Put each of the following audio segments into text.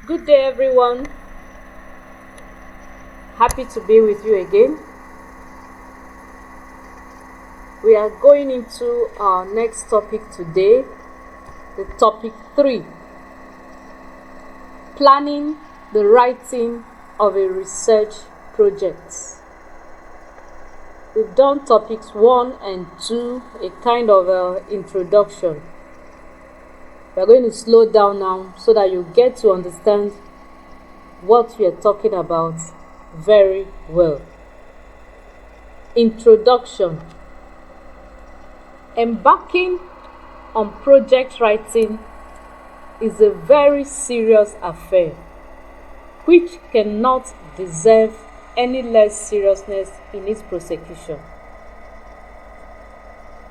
Good day, everyone. Happy to be with you again. We are going into our next topic today, the topic 3, planning the writing of a research project. We've done topics 1 and 2, a kind of introduction. We're going to slow down now so that you get to understand what we are talking about very well. Introduction. Embarking on project writing is a very serious affair which cannot deserve any less seriousness in its prosecution.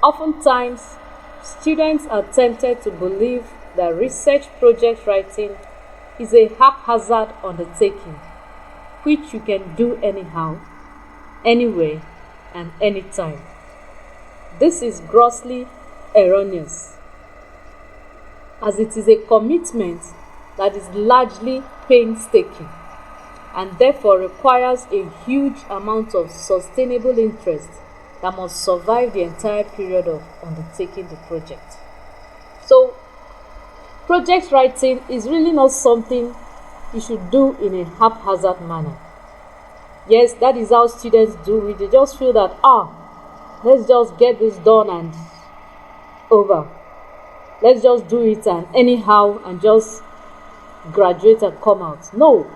Oftentimes, students are tempted to believe that research project writing is a haphazard undertaking which you can do anyhow, anywhere, and anytime. This is grossly erroneous, as it is a commitment that is largely painstaking and therefore requires a huge amount of sustainable interest that must survive the entire period of undertaking the project. So, project writing is really not something you should do in a haphazard manner. Yes, that is how students do it. They just feel that, let's just get this done and over. Let's just do it and anyhow and just graduate and come out. No,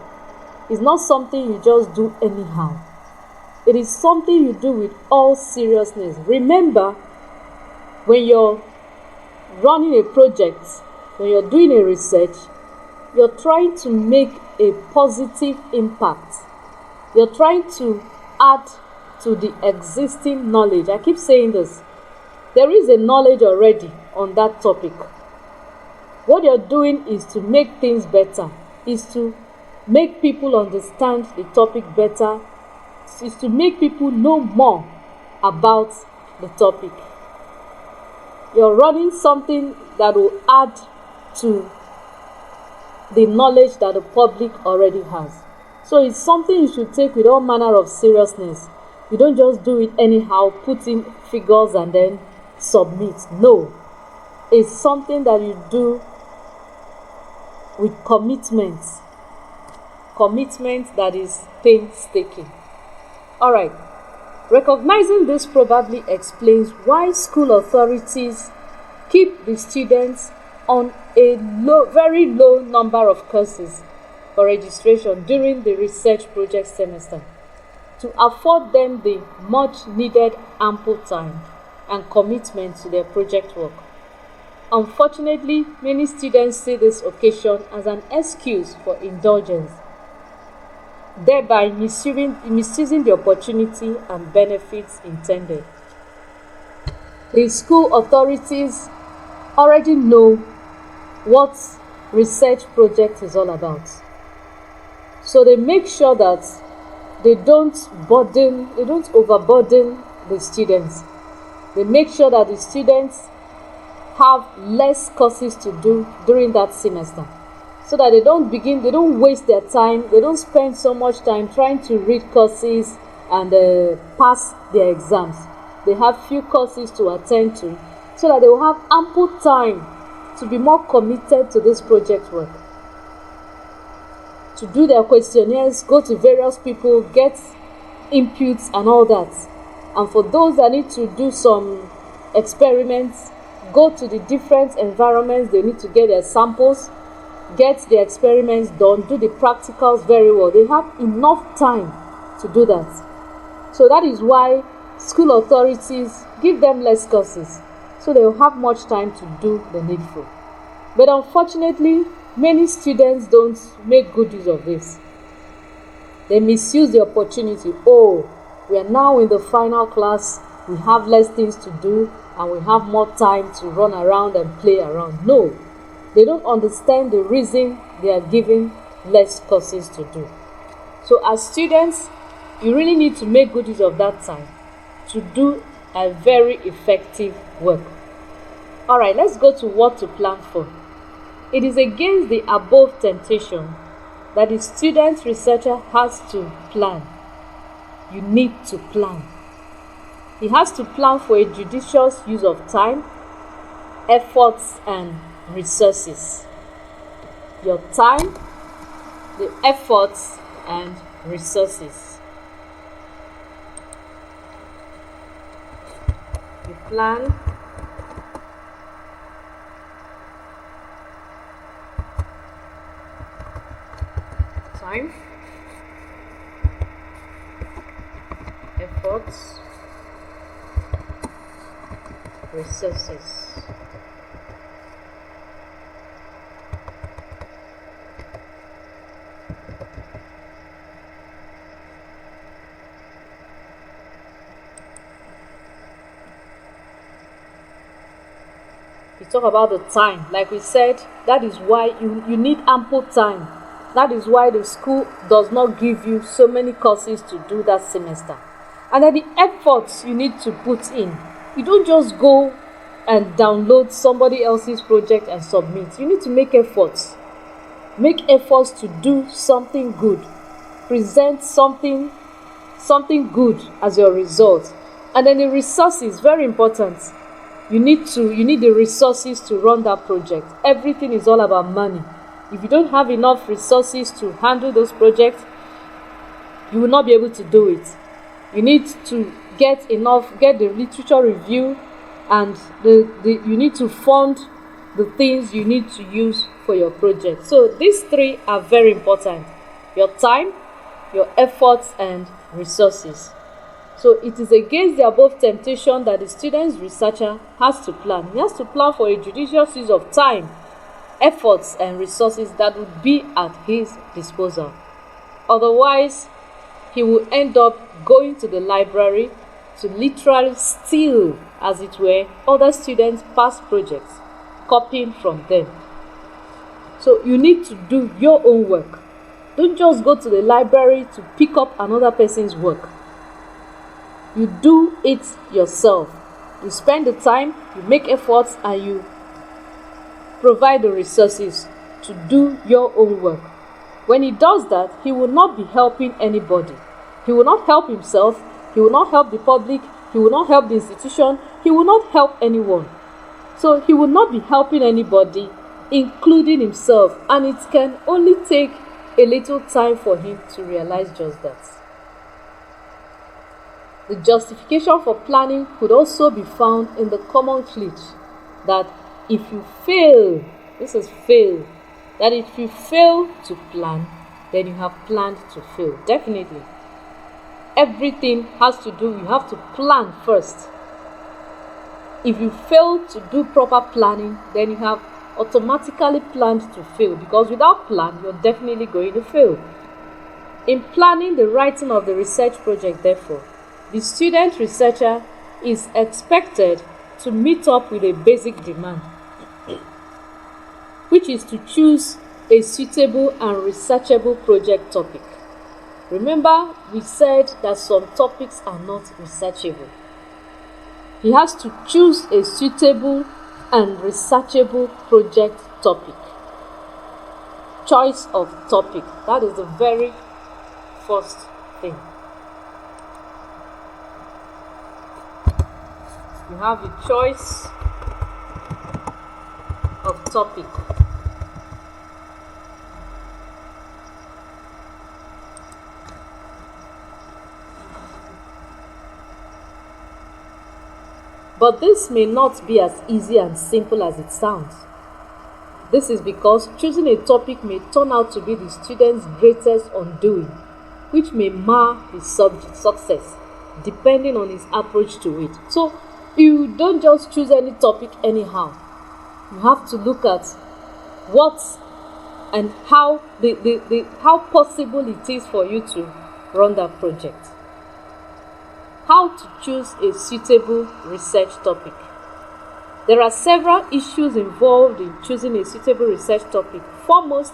it's not something you just do anyhow. It is something you do with all seriousness. Remember, when you're running a project, when you're doing a research, you're trying to make a positive impact. You're trying to add to the existing knowledge. I keep saying this. There is a knowledge already on that topic. What you're doing is to make things better, is to make people understand the topic better, is to make people know more about the topic. You're running something that will add to the knowledge that the public already has. So it's something you should take with all manner of seriousness. You don't just do it anyhow, put in figures and then submit. No. It's something that you do with commitment. Commitment that is painstaking. Alright. Recognizing this probably explains why school authorities keep the students on a very low number of courses for registration during the research project semester to afford them the much needed ample time and commitment to their project work. Unfortunately, many students see this occasion as an excuse for indulgence, thereby misusing the opportunity and benefits intended. The school authorities already know what research project is all about. So they make sure that they don't overburden the students. They make sure that the students have less courses to do during that semester, so that they don't waste their time, they don't spend so much time trying to read courses and pass their exams. They have few courses to attend to, so that they will have ample time to be more committed to this project work, to do their questionnaires, go to various people, get inputs and all that. And for those that need to do some experiments, go to the different environments they need to get their samples, get the experiments done, do the practicals very well. They have enough time to do that. So that is why school authorities give them less courses, so they will have much time to do the needful. But unfortunately, many students don't make good use of this. They misuse the opportunity. We are now in the final class, we have less things to do, and we have more time to run around and play around. No, they don't understand the reason they are given less courses to do. So as students, you really need to make good use of that time to do a very effective work. Alright, let's go to what to plan for. It is against the above temptation that the student researcher has to plan. You need to plan. He has to plan for a judicious use of time, efforts, and resources. Your time, the efforts, and resources. You plan. Time, efforts, resources. We talk about the time. Like we said, that is why you need ample time. That is why the school does not give you so many courses to do that semester. And then the efforts you need to put in. You don't just go and download somebody else's project and submit. You need to make efforts. Make efforts to do something good. Present something good as your result. And then the resources, very important. You need the resources to run that project. Everything is all about money. If you don't have enough resources to handle those projects, you will not be able to do it. You need to get the literature review, and you need to fund the things you need to use for your project. So these three are very important: your time, your efforts, and resources. So it is against the above temptation that the student's researcher has to plan. He has to plan for a judicious use of time, efforts, and resources that would be at his disposal. Otherwise, he will end up going to the library to literally steal, as it were, other students' past projects, copying from them. So you need to do your own work. Don't just go to the library to pick up another person's work. You do it yourself. You spend the time, you make efforts, and you provide the resources to do your own work. When he does that, he will not be helping anybody. He will not help himself. He will not help the public. He will not help the institution. He will not help anyone. So he will not be helping anybody, including himself. And it can only take a little time for him to realize just that. The justification for planning could also be found in the common cliche that if you fail, that if you fail to plan, then you have planned to fail. Definitely. Everything has to do, you have to plan first. If you fail to do proper planning, then you have automatically planned to fail, because without plan, you're definitely going to fail. In planning the writing of the research project, therefore, the student researcher is expected to meet up with a basic demand, which is to choose a suitable and researchable project topic. Remember, we said that some topics are not researchable. He has to choose a suitable and researchable project topic. Choice of topic, that is the very first thing. You have a choice of topic. But this may not be as easy and simple as it sounds. This is because choosing a topic may turn out to be the student's greatest undoing, which may mar his success, depending on his approach to it. So, you don't just choose any topic anyhow. You have to look at what and how how possible it is for you to run that project. How to choose a suitable research topic. There are several issues involved in choosing a suitable research topic. Foremost,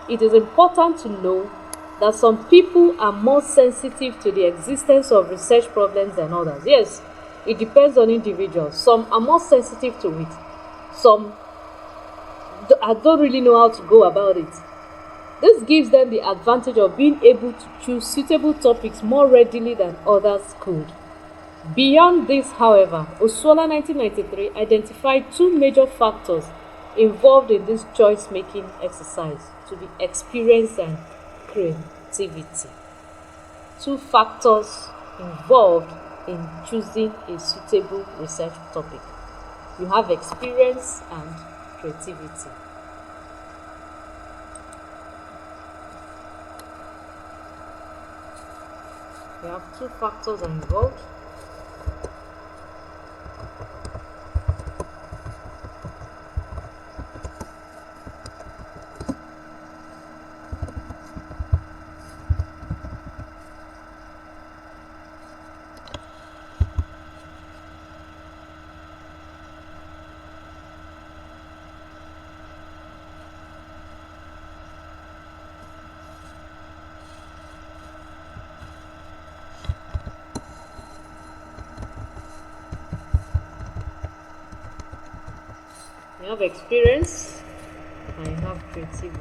it is important to know that some people are more sensitive to the existence of research problems than others. Yes, it depends on individuals. Some are more sensitive to it. Some I don't really know how to go about it. This gives them the advantage of being able to choose suitable topics more readily than others could. Beyond this, however, Oshoala 1993 identified two major factors involved in this choice-making exercise to be experience and creativity. Two factors involved in choosing a suitable research topic. You have experience and creativity. We have two factors involved. You have experience and you have creativity.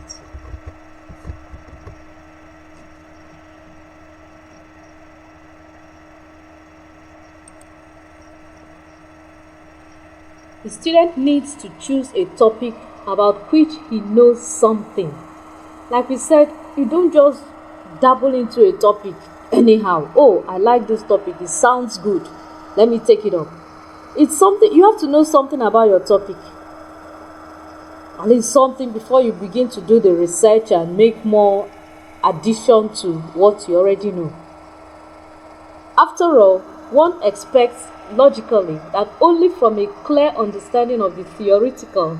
The student needs to choose a topic about which he knows something. Like we said, you don't just dabble into a topic anyhow. Oh, I like this topic, it sounds good, let me take it up. It's something, you have to know something about your topic. At least something before you begin to do the research and make more addition to what you already know. After all, one expects logically that only from a clear understanding of the theoretical,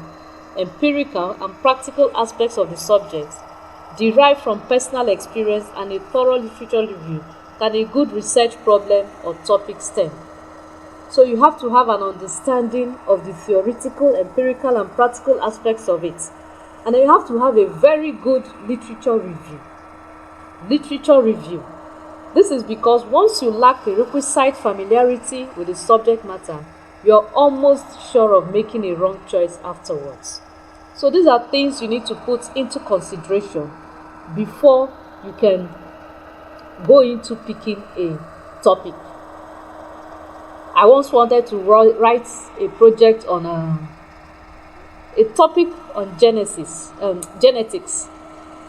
empirical, and practical aspects of the subject, derived from personal experience and a thorough literature review, can a good research problem or topic stem. So you have to have an understanding of the theoretical, empirical, and practical aspects of it. And then you have to have a very good literature review. Literature review. This is because once you lack the requisite familiarity with the subject matter, you're almost sure of making a wrong choice afterwards. So these are things you need to put into consideration before you can go into picking a topic. I once wanted to write a project on a topic on genetics.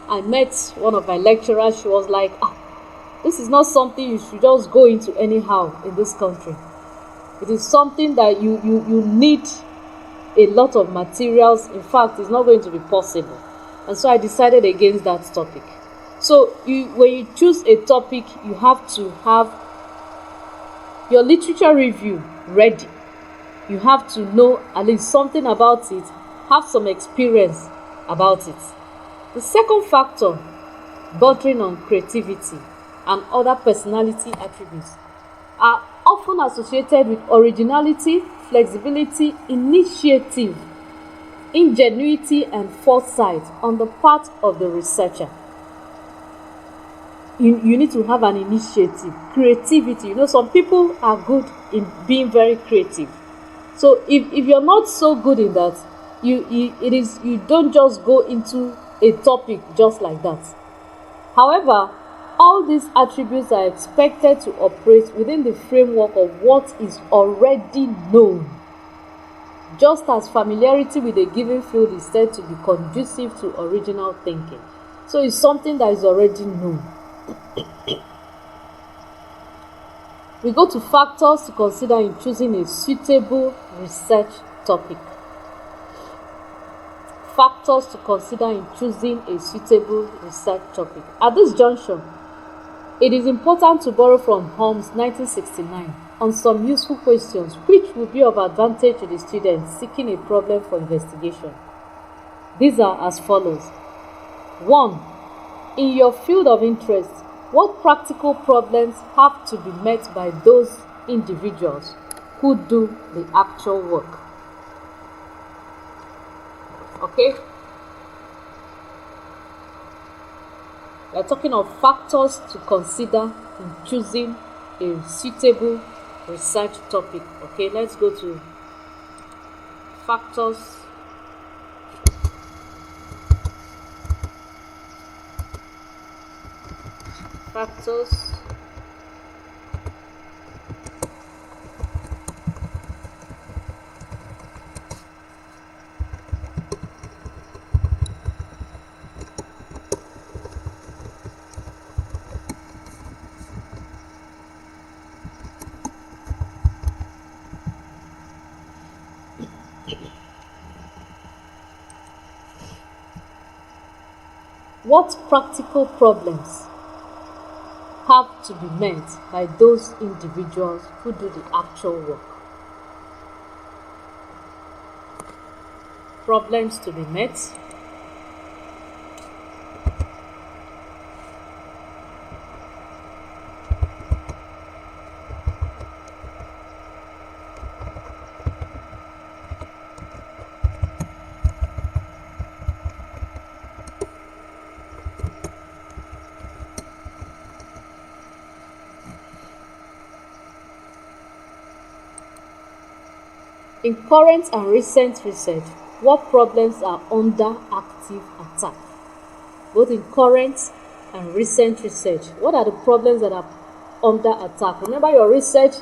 I met one of my lecturers. She was like, this is not something you should just go into anyhow in this country. It is something that you need a lot of materials. In fact, it's not going to be possible. And so I decided against that topic. So when you choose a topic, you have to have your literature review ready. You have to know at least something about it, have some experience about it. The second factor, bordering on creativity and other personality attributes, are often associated with originality, flexibility, initiative, ingenuity, and foresight on the part of the researcher. You need to have an initiative, creativity. Some people are good in being very creative. So if you're not so good in that, you don't just go into a topic just like that. However, all these attributes are expected to operate within the framework of what is already known. Just as familiarity with a given field is said to be conducive to original thinking. So it's something that is already known. We go to factors to consider in choosing a suitable research topic. Factors to consider in choosing a suitable research topic. At this juncture, it is important to borrow from Holmes 1969 on some useful questions which will be of advantage to the students seeking a problem for investigation. These are as follows. 1. In your field of interest, what practical problems have to be met by those individuals who do the actual work? Okay? We are talking of factors to consider in choosing a suitable research topic. Okay, let's go to factors factors What practical problems have to be met by those individuals who do the actual work? Problems to be met. In current and recent research, what problems are under active attack? Both in current and recent research, what are the problems that are under attack? Remember, your research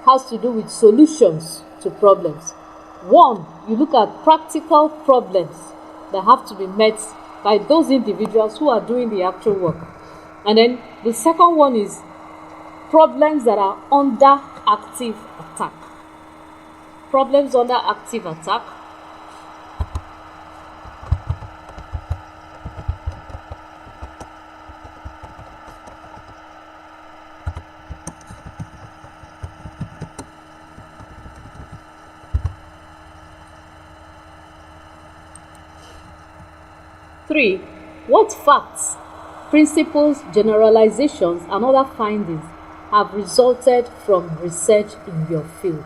has to do with solutions to problems. One, you look at practical problems that have to be met by those individuals who are doing the actual work. And then the second one is problems that are under active attack. Problems under active attack. Three, what facts, principles, generalizations, and other findings have resulted from research in your field?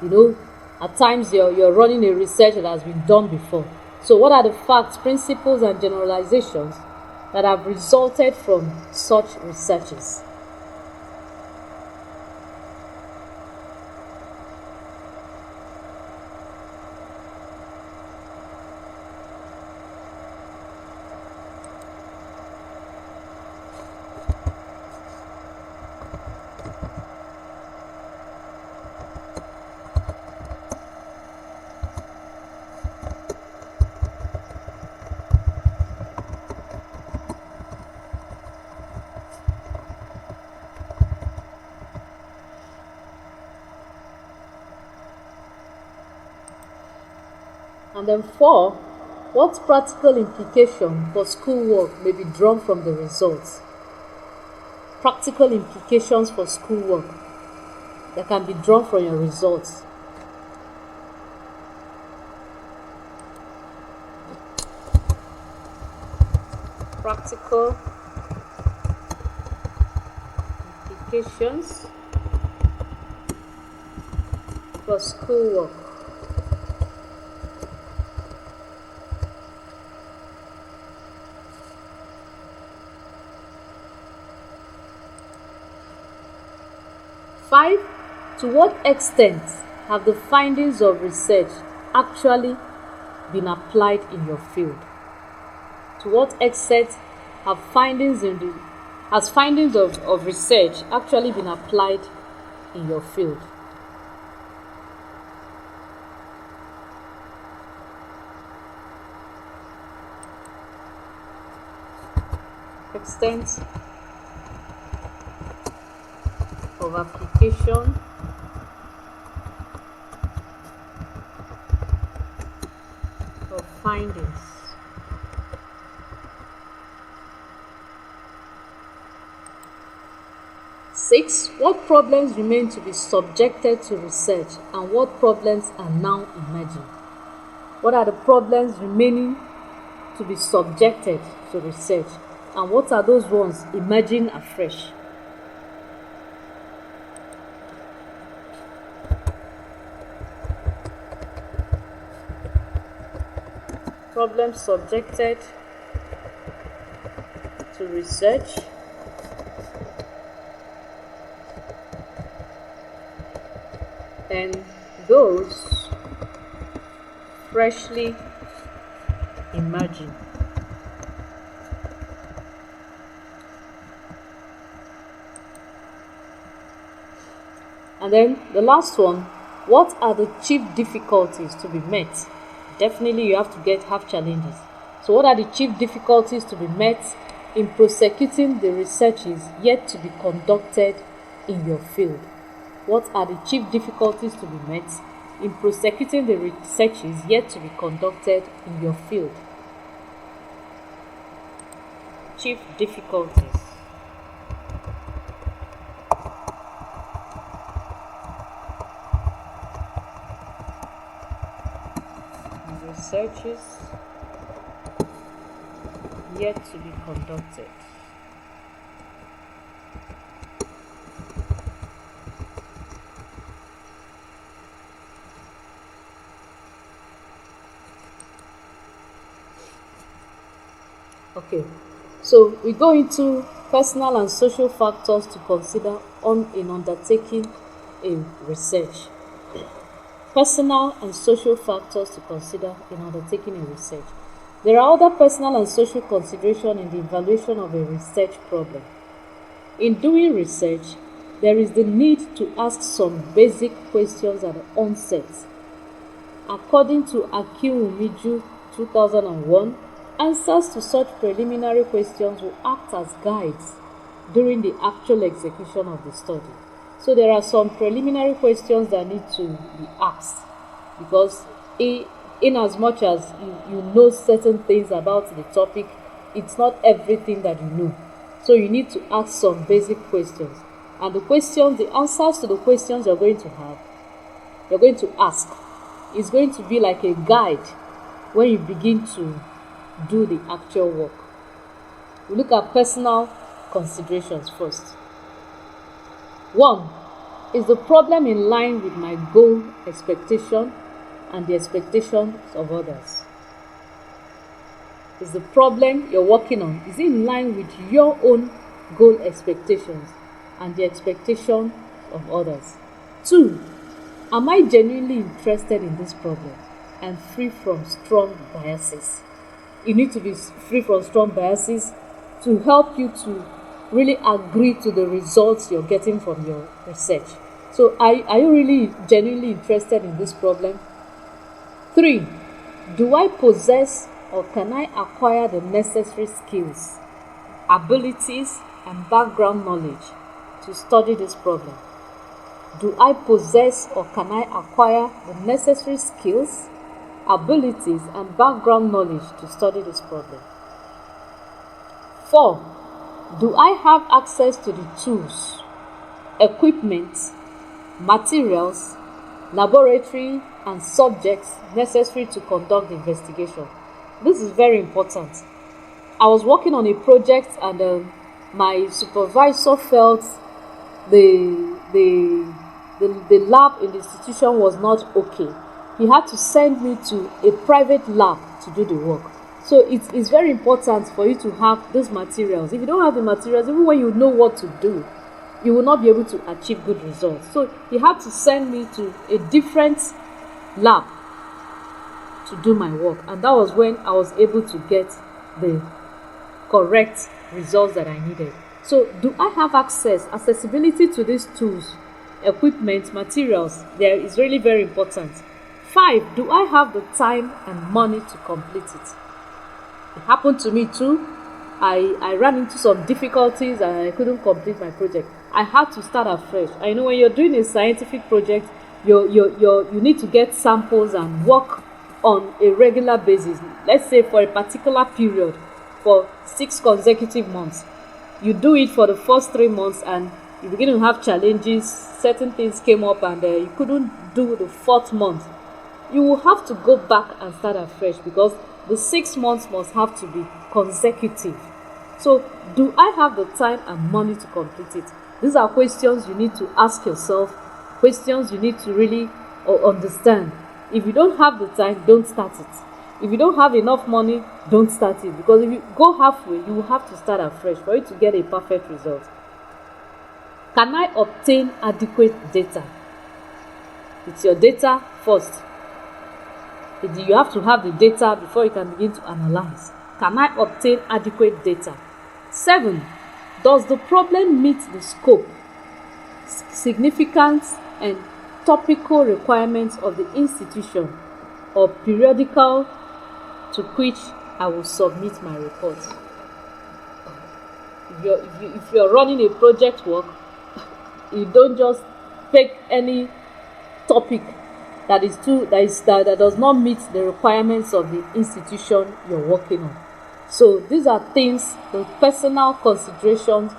You know, at times you're running a research that has been done before. So what are the facts, principles, and generalizations that have resulted from such researches? And then 4, what practical implication for schoolwork may be drawn from the results? Practical implications for schoolwork that can be drawn from your results. Practical implications for schoolwork. To what extent have the findings of research actually been applied in your field? To what extent have findings of research actually been applied in your field? Extent of application of findings. Six, what problems remain to be subjected to research and what problems are now emerging? What are the problems remaining to be subjected to research and what are those ones emerging afresh? Problems subjected to research and those freshly emerging. And then the last one, what are the chief difficulties to be met? Definitely you have to have challenges. So what are the chief difficulties to be met in prosecuting the researches yet to be conducted in your field? What are the chief difficulties to be met in prosecuting the researches yet to be conducted in your field? Chief difficulties. Researches yet to be conducted. Okay, so we go into personal and social factors to consider in undertaking a research. Personal and social factors to consider in undertaking a research. There are other personal and social considerations in the evaluation of a research problem. In doing research, there is the need to ask some basic questions at the onset. According to Akiwumiju 2001, answers to such preliminary questions will act as guides during the actual execution of the study. So there are some preliminary questions that need to be asked, because in as much as you know certain things about the topic, it's not everything that you know. So you need to ask some basic questions. And the answers to the questions you're going to ask is going to be like a guide when you begin to do the actual work. We look at personal considerations first. 1. Is the problem in line with my goal, expectation, and the expectations of others? Is the problem you're working on, is it in line with your own goal, expectations, and the expectation of others? 2. Am I genuinely interested in this problem and free from strong biases? You need to be free from strong biases to help you to really agree to the results you're getting from your research. So are you really genuinely interested in this problem? 3. Do I possess or can I acquire the necessary skills, abilities, and background knowledge to study this problem? Do I possess or can I acquire the necessary skills, abilities, and background knowledge to study this problem? 4. Do I have access to the tools, equipment, materials, laboratory, and subjects necessary to conduct the investigation? This is very important. I was working on a project and my supervisor felt the lab in the institution was not okay. He had to send me to a private lab to do the work. So it's very important for you to have these materials. If you don't have the materials, even when you know what to do, you will not be able to achieve good results. So he had to send me to a different lab to do my work, and that was when I was able to get the correct results that I needed. So do I have accessibility to these tools, equipment, materials? There is really very important. 5. Do I have the time and money to complete it? It happened to me too. I ran into some difficulties and I couldn't complete my project. I had to start afresh. I know when you're doing a scientific project, you need to get samples and work on a regular basis. Let's say for a particular period, for 6 consecutive months. You do it for the first 3 months and you begin to have challenges. Certain things came up and you couldn't do the 4th month. You will have to go back and start afresh because the 6 months must have to be consecutive. So, do I have the time and money to complete it? These are questions you need to ask yourself, questions you need to really understand. If you don't have the time, don't start it. If you don't have enough money, don't start it, because if you go halfway, you will have to start afresh for you to get a perfect result. Can I obtain adequate data? It's your data first. You have to have the data before you can begin to analyze. Can I obtain adequate data? 7. Does the problem meet the scope, significance, and topical requirements of the institution or periodical to which I will submit my report. If you're running a project work, you don't just pick any topic that does not meet the requirements of the institution you're working on. So these are things, the personal considerations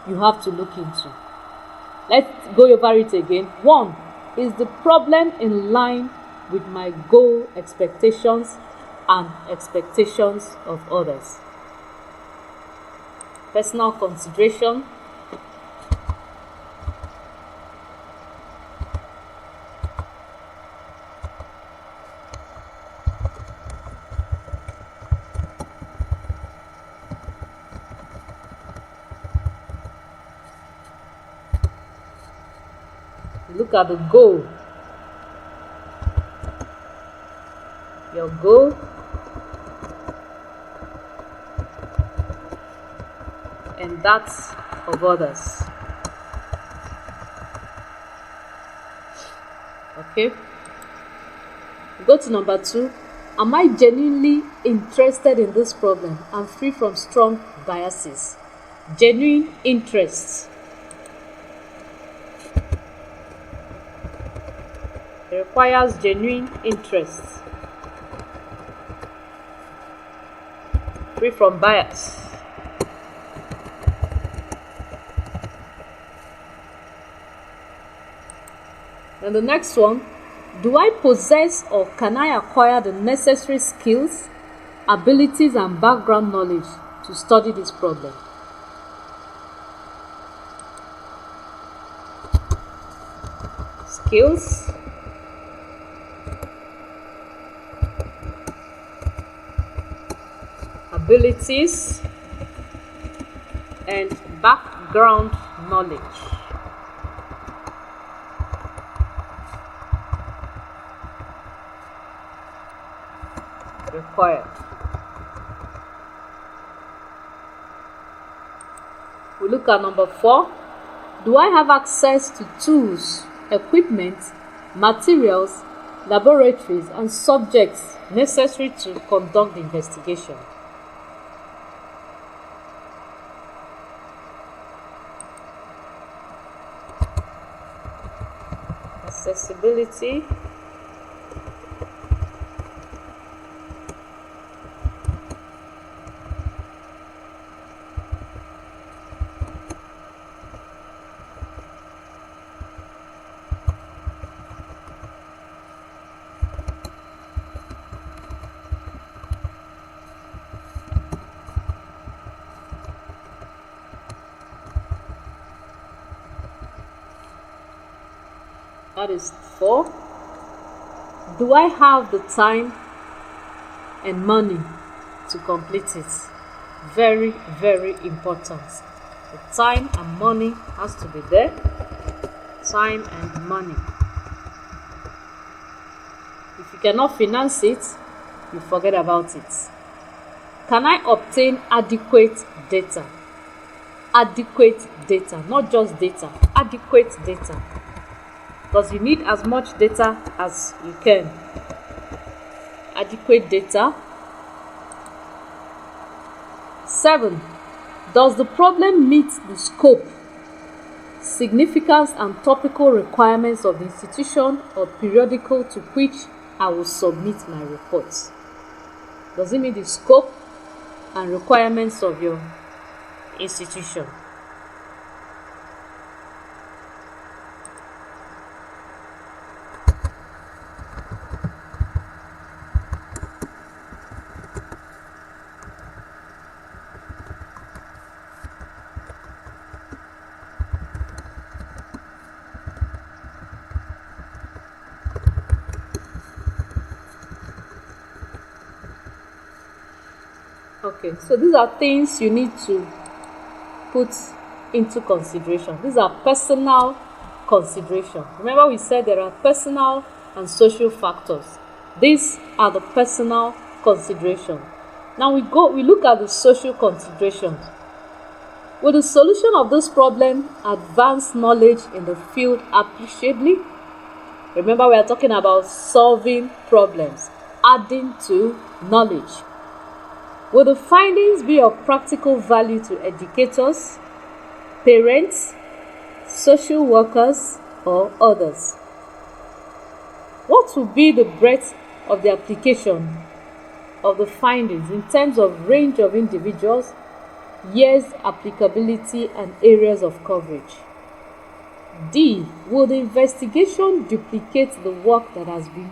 you have to look into. Let's go over it again. 1. Is the problem in line with my goal, expectations, and expectations of others? Personal consideration. Look at the goal. Your goal and that of others. Okay. Go to number 2. Am I genuinely interested in this problem and free from strong biases? Genuine interest. It requires genuine interest. Free from bias. And the next one, do I possess or can I acquire the necessary skills, abilities, and background knowledge to study this problem? Skills, abilities, and background knowledge. Required. We look at number 4. Do I have access to tools, equipment, materials, laboratories, and subjects necessary to conduct the investigation? Accessibility. That is 4. Do I have the time and money to complete it? Very, very important. The time and money has to be there. Time and money. If you cannot finance it, you forget about it. Can I obtain adequate data? Adequate data, not just data, adequate data. Because you need as much data as you can. Adequate data. 7. Does the problem meet the scope, significance, and topical requirements of the institution or periodical to which I will submit my reports? Does it meet the scope and requirements of your institution? Okay, so these are things you need to put into consideration. These are personal considerations. Remember, we said there are personal and social factors. These are the personal considerations. Now we look at the social considerations. Will the solution of this problem advance knowledge in the field appreciably? Remember, we are talking about solving problems, adding to knowledge. Will the findings be of practical value to educators, parents, social workers, or others? What will be the breadth of the application of the findings in terms of range of individuals, years, applicability, and areas of coverage? D. Will the investigation duplicate the work that has been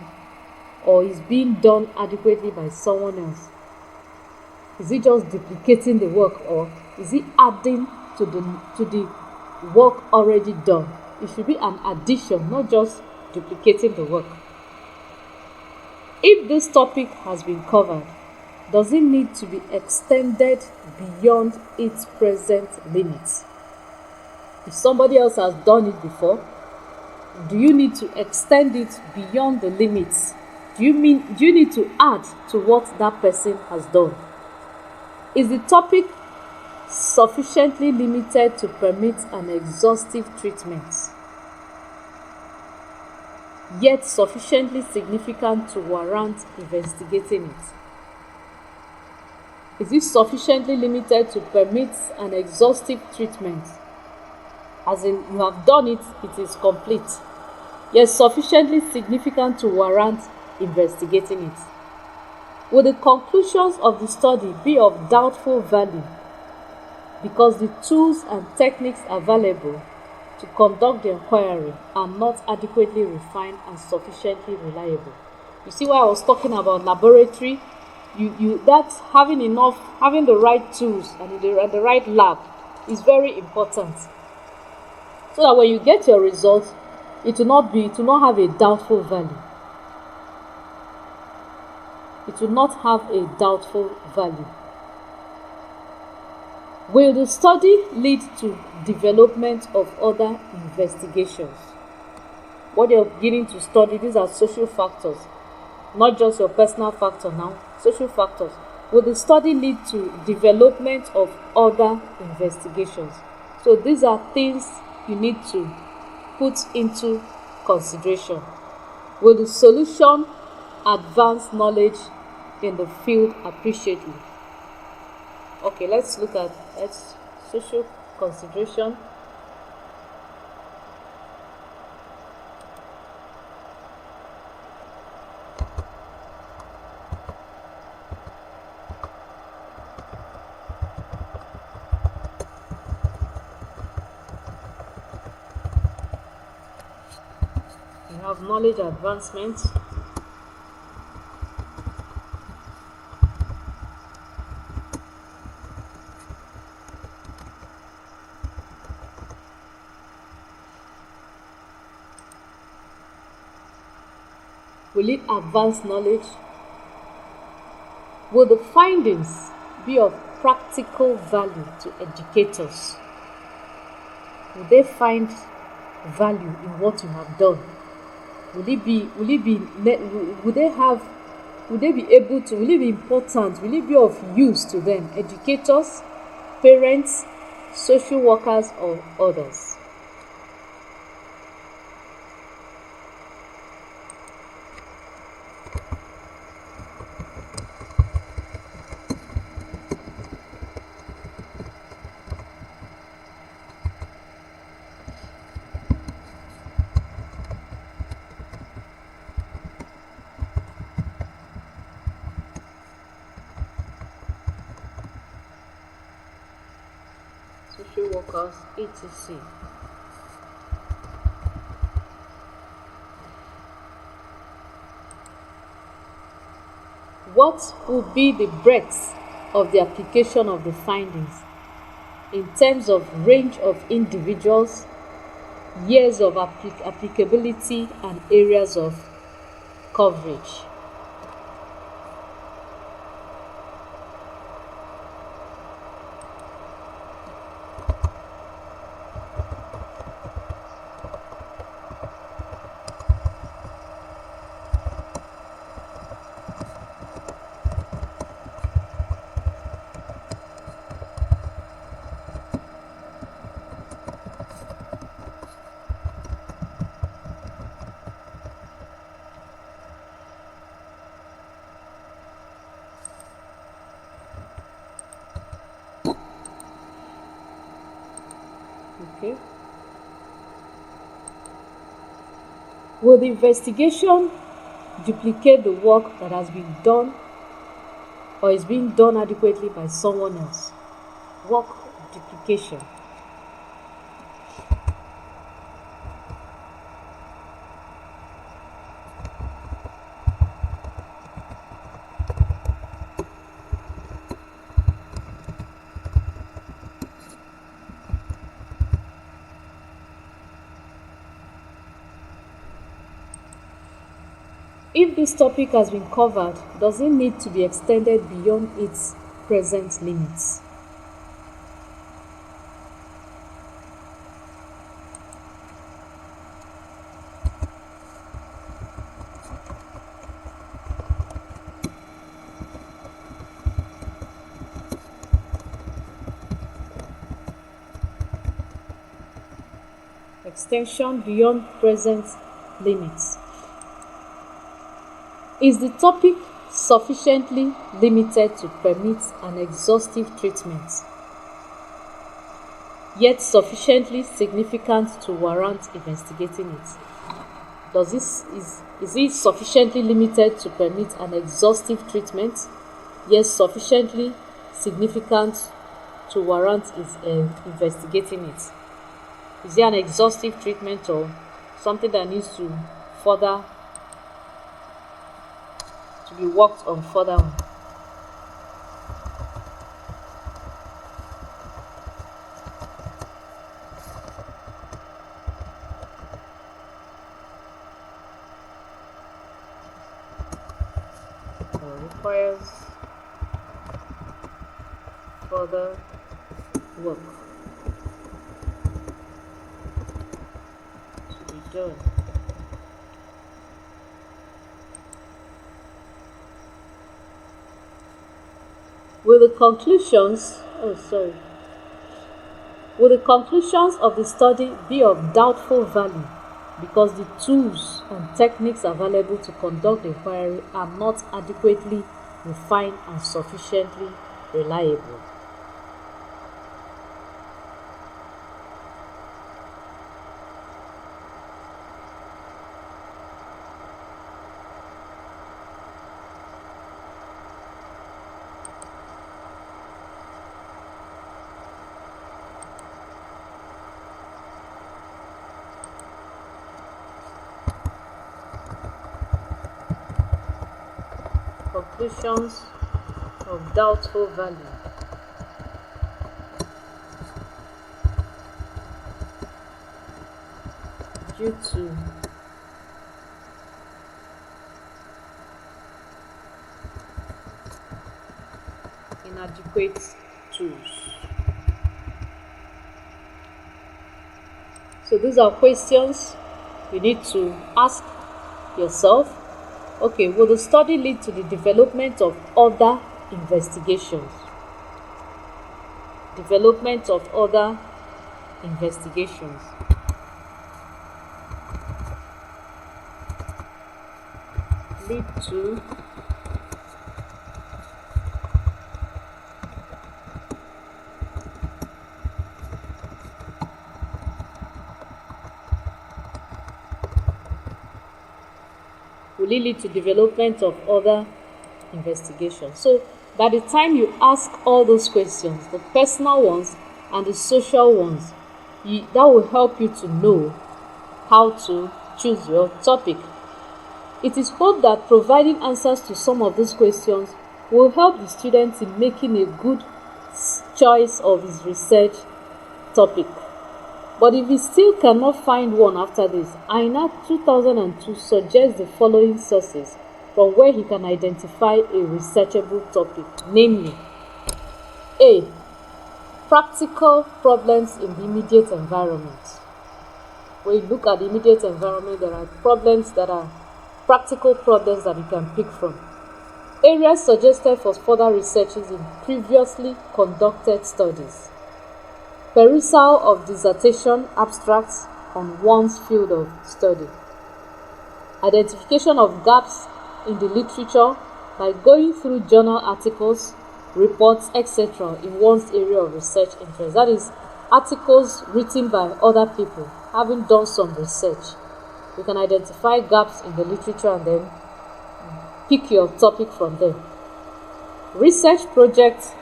or is being done adequately by someone else? Is it just duplicating the work, or is it adding to the work already done? It should be an addition, not just duplicating the work. If this topic has been covered, does it need to be extended beyond its present limits? If somebody else has done it before, do you need to extend it beyond the limits? Do you need to add to what that person has done? Is the topic sufficiently limited to permit an exhaustive treatment, yet sufficiently significant to warrant investigating it? Is it sufficiently limited to permit an exhaustive treatment? As in, you have done it, it is complete, yet sufficiently significant to warrant investigating it. Will the conclusions of the study be of doubtful value because the tools and techniques available to conduct the inquiry are not adequately refined and sufficiently reliable? You see why I was talking about laboratory? That's having the right tools and the right lab is very important, so that when you get your results, it will not have a doubtful value. It will not have a doubtful value. Will the study lead to development of other investigations? What you're beginning to study, these are social factors, not just your personal factor now, social factors. Will the study lead to development of other investigations? So these are things you need to put into consideration. Will the solution advance knowledge in the field appreciably? Okay, let's look at social consideration. We have knowledge advancement. Will it advance knowledge? Will the findings be of practical value to educators? Will they find value in what you have done? Will it be important? Will it be of use to them? Educators, parents, social workers, or others? Social workers, etc. What will be the breadth of the application of the findings in terms of range of individuals, years of applicability, and areas of coverage? Okay. Will the investigation duplicate the work that has been done or is being done adequately by someone else? Work duplication. If this topic has been covered, does it need to be extended beyond its present limits? Extension beyond present limits. Is the topic sufficiently limited to permit an exhaustive treatment, yet sufficiently significant to warrant investigating it? Is it sufficiently limited to permit an exhaustive treatment, yet sufficiently significant to warrant investigating it? Is it an exhaustive treatment or something that needs to further to be worked on further on? Or requires further work to be done. Will the conclusions of the study be of doubtful value because the tools and techniques available to conduct the inquiry are not adequately refined and sufficiently reliable? Conclusions of doubtful value. Due to inadequate tools. So these are questions you need to ask yourself. Okay, will the study lead to the development of other investigations? Development of other investigations. Lead to development of other investigations. So by the time you ask all those questions, the personal ones and the social ones, that will help you to know how to choose your topic. It is hoped that providing answers to some of these questions will help the students in making a good choice of his research topic. But if he still cannot find one after this, INAC 2002 suggests the following sources from where he can identify a researchable topic, namely: A. Practical problems in the immediate environment. When you look at the immediate environment, there are problems that are practical problems that you can pick from. Areas suggested for further researches in previously conducted studies. Perusal of dissertation abstracts on one's field of study. Identification of gaps in the literature by going through journal articles, reports, etc. in one's area of research interest. That is articles written by other people, having done some research. You can identify gaps in the literature and then pick your topic from there. Research projects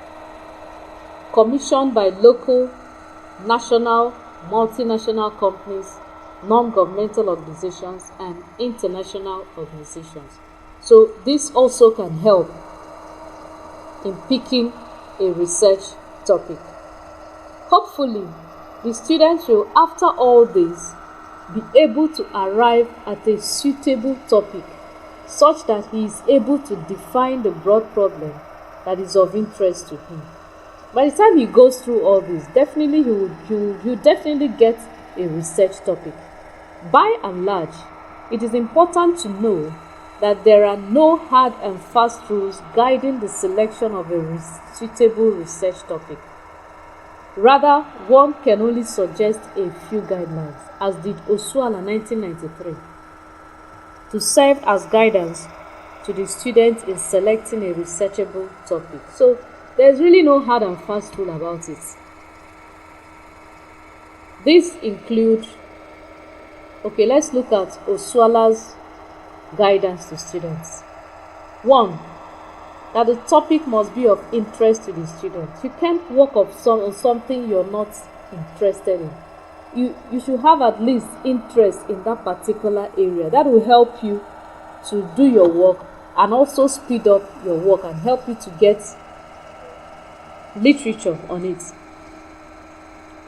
commissioned by local, national, multinational companies, non-governmental organizations, and international organizations. So this also can help in picking a research topic. Hopefully, the students will, after all this, be able to arrive at a suitable topic such that he is able to define the broad problem that is of interest to him. By the time he goes through all this, definitely he will definitely get a research topic. By and large, it is important to know that there are no hard and fast rules guiding the selection of a suitable research topic. Rather, one can only suggest a few guidelines, as did Osuala 1993, to serve as guidance to the students in selecting a researchable topic. So there's really no hard and fast rule about it. These include, okay, let's look at Osuala's guidance to students. 1. That the topic must be of interest to the students. You can't work on something you're not interested in. You should have at least interest in that particular area. That will help you to do your work and also speed up your work and help you to get literature on it.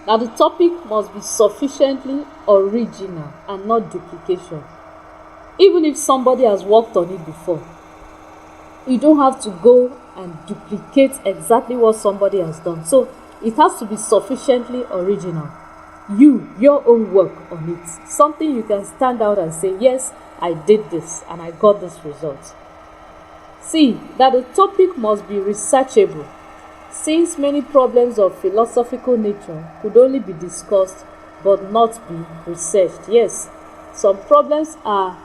Now the topic must be sufficiently original and not duplication. Even if somebody has worked on it before, you don't have to go and duplicate exactly what somebody has done. So it has to be sufficiently original. Your own work on it. Something you can stand out and say, yes, I did this and I got this result. C. That the topic must be researchable, since many problems of philosophical nature could only be discussed but not be researched. Yes, some problems can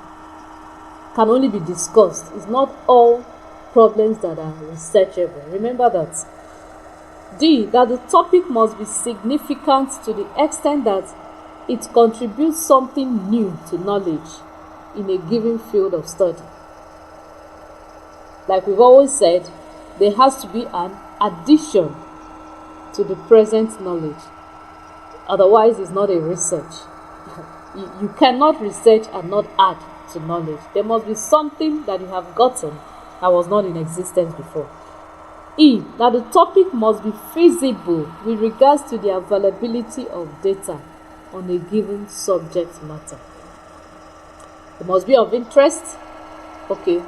only be discussed. It's not all problems that are researchable. Remember that. D. That the topic must be significant to the extent that it contributes something new to knowledge in a given field of study. Like we've always said, there has to be an addition to the present knowledge. Otherwise, it's not a research. You cannot research and not add to knowledge. There must be something that you have gotten that was not in existence before. E. That the topic must be feasible with regards to the availability of data on a given subject matter. It must be of interest. Okay.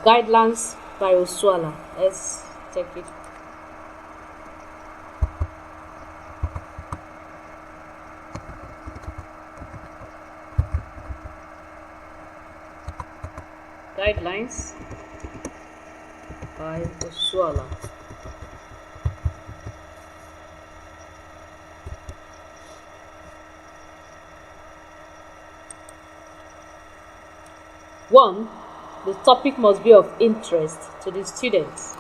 Guidelines by Osuala. Let's take it. Guidelines by Osuala. One, the topic must be of interest to the students.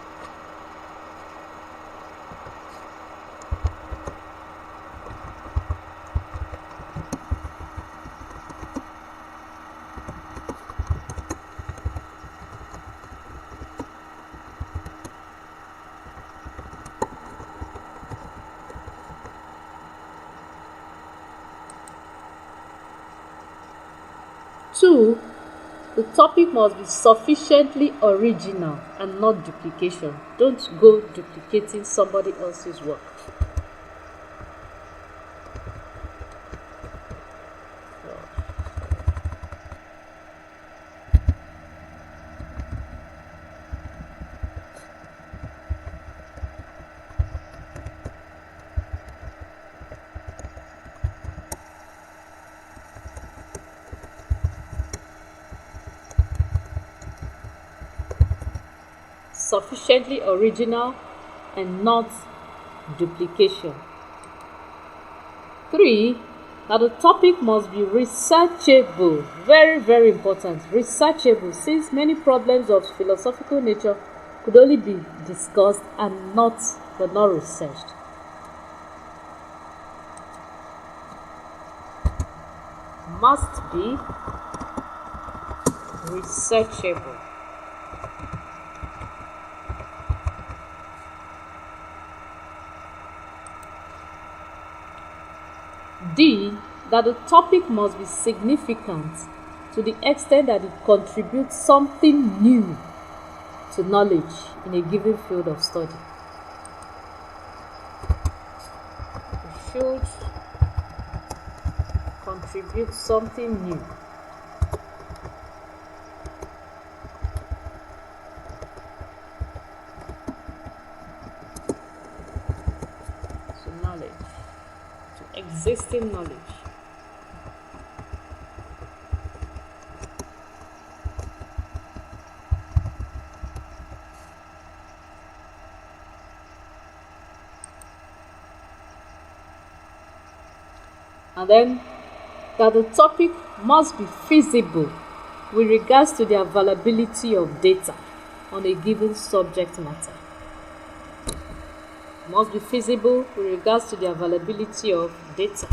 Two, the topic must be sufficiently original and not duplication. Don't go duplicating somebody else's work. Sufficiently original and not duplication. 3. Now the topic must be researchable. Very, very important. Researchable, since many problems of philosophical nature could only be discussed and not but not researched. Must be researchable. D. That the topic must be significant to the extent that it contributes something new to knowledge in a given field of study. It should contribute something new to knowledge, to existing knowledge. And then that the topic must be feasible with regards to the availability of data on a given subject matter. Must be feasible with regards to the availability of data.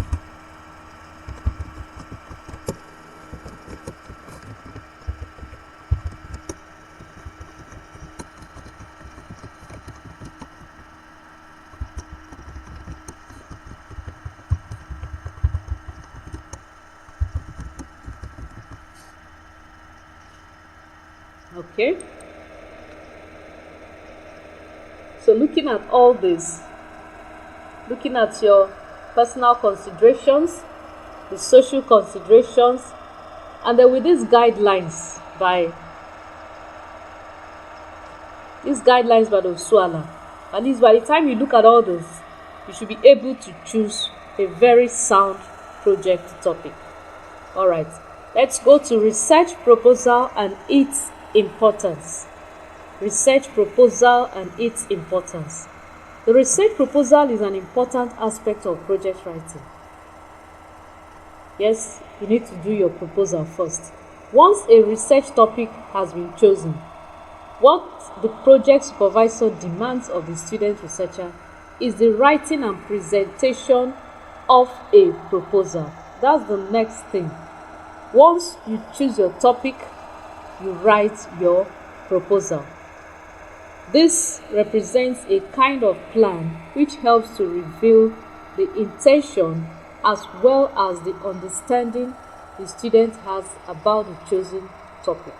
Okay, so looking at all this, looking at your personal considerations, the social considerations, and then with these guidelines by the Osuala, at least by the time you look at all those, you should be able to choose a very sound project topic. All right, let's go to research proposal and its importance. Research proposal and its importance. The research proposal is an important aspect of project writing. Yes, you need to do your proposal first. Once a research topic has been chosen, what the project supervisor demands of the student researcher is the writing and presentation of a proposal. That's the next thing. Once you choose your topic, you write your proposal. This represents a kind of plan which helps to reveal the intention as well as the understanding the student has about the chosen topic.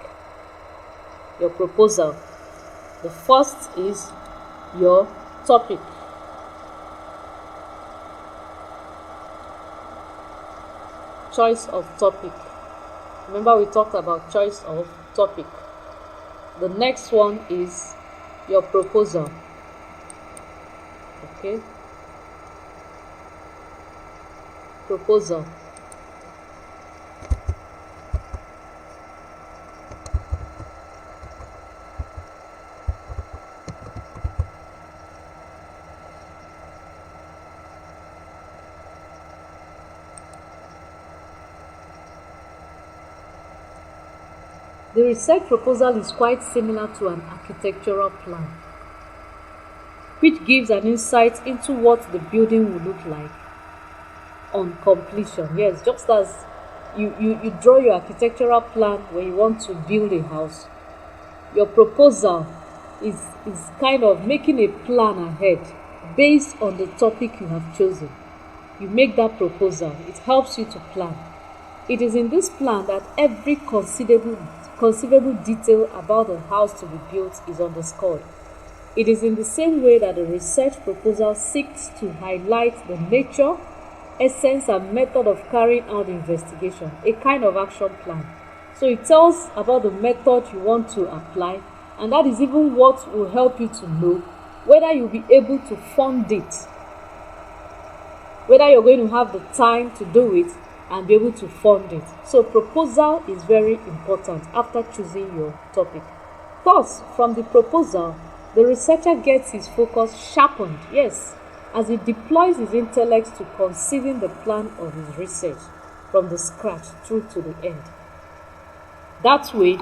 Your proposal. The first is your topic. Choice of topic. Remember, we talked about choice of topic. The next one is your proposal. Okay, proposal. The research proposal is quite similar to an architectural plan, which gives an insight into what the building will look like on completion. Yes, just as you draw your architectural plan when you want to build a house, your proposal is kind of making a plan ahead based on the topic you have chosen. You make that proposal. It helps you to plan. It is in this plan that every conceivable detail about the house to be built is underscored. It is in the same way that the research proposal seeks to highlight the nature, essence, and method of carrying out the investigation, a kind of action plan. So it tells about the method you want to apply, and that is even what will help you to know whether you'll be able to fund it, whether you're going to have the time to do it and be able to fund it. So proposal is very important after choosing your topic. Thus, from the proposal, the researcher gets his focus sharpened, yes, as he deploys his intellect to conceiving the plan of his research from the scratch through to the end. That way,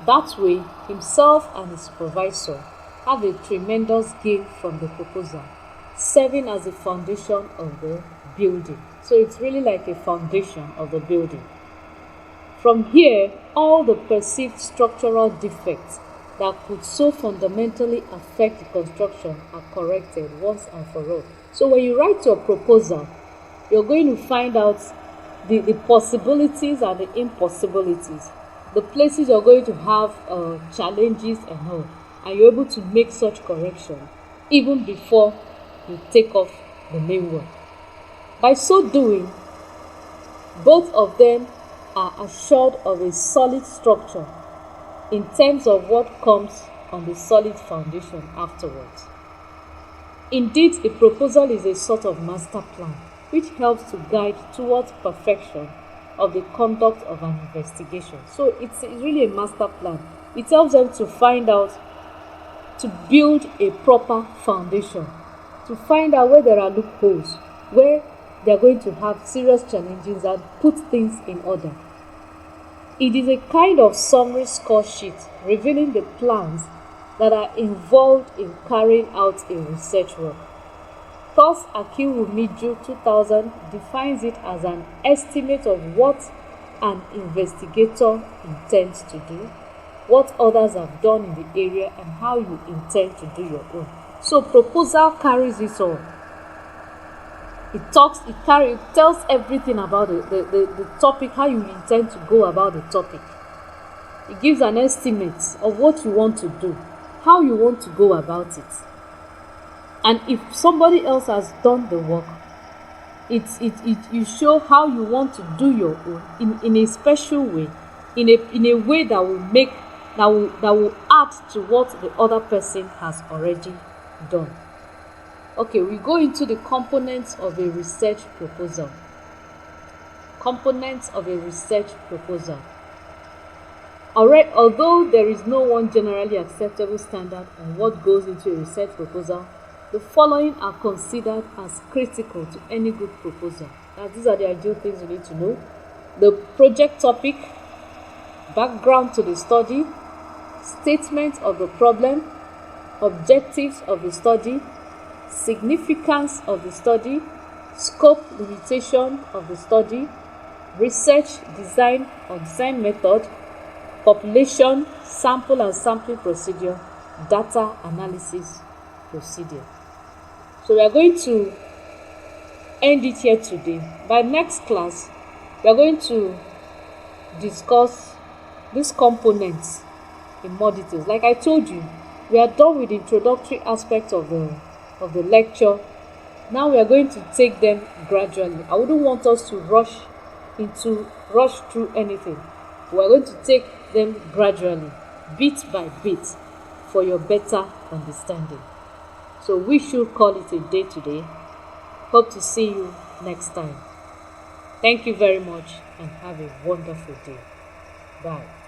That way, himself and his supervisor have a tremendous gain from the proposal, serving as the foundation of the building. So it's really like a foundation of the building. From here, all the perceived structural defects that could so fundamentally affect the construction are corrected once and for all. So when you write your proposal, you're going to find out the possibilities and the impossibilities, the places you're going to have challenges and all, and you're able to make such correction even before you take off the main work. By so doing, both of them are assured of a solid structure in terms of what comes on the solid foundation afterwards. Indeed, a proposal is a sort of master plan which helps to guide towards perfection of the conduct of an investigation. So it's really a master plan. It helps them to find out, to build a proper foundation, to find out where there are loopholes, where they are going to have serious challenges, and put things in order. It is a kind of summary score sheet revealing the plans that are involved in carrying out a research work. Thus, Akiwumiju 2000 defines it as an estimate of what an investigator intends to do, what others have done in the area, and how you intend to do your own. So, proposal carries it all. It tells everything about the topic, how you intend to go about the topic. It gives an estimate of what you want to do, how you want to go about it. And if somebody else has done the work, you show how you want to do your own in a special way, in a way that will add to what the other person has already done. Okay, we go into the components of a research proposal. Components of a research proposal. Although there is no one generally acceptable standard on what goes into a research proposal, the following are considered as critical to any good proposal. Now, these are the ideal things you need to know. The project topic, background to the study, statement of the problem, objectives of the study, significance of the study, scope limitation of the study, research design or design method, population, sample and sampling procedure, data analysis procedure. So we are going to end it here today. By next class, we are going to discuss these components in more details. Like I told you, we are done with the introductory aspects of the lecture. Now we are going to take them gradually. I wouldn't want us to rush through anything. We are going to take them gradually, bit by bit, for your better understanding. So we should call it a day today. Hope to see you next time. Thank you very much and have a wonderful day. Bye.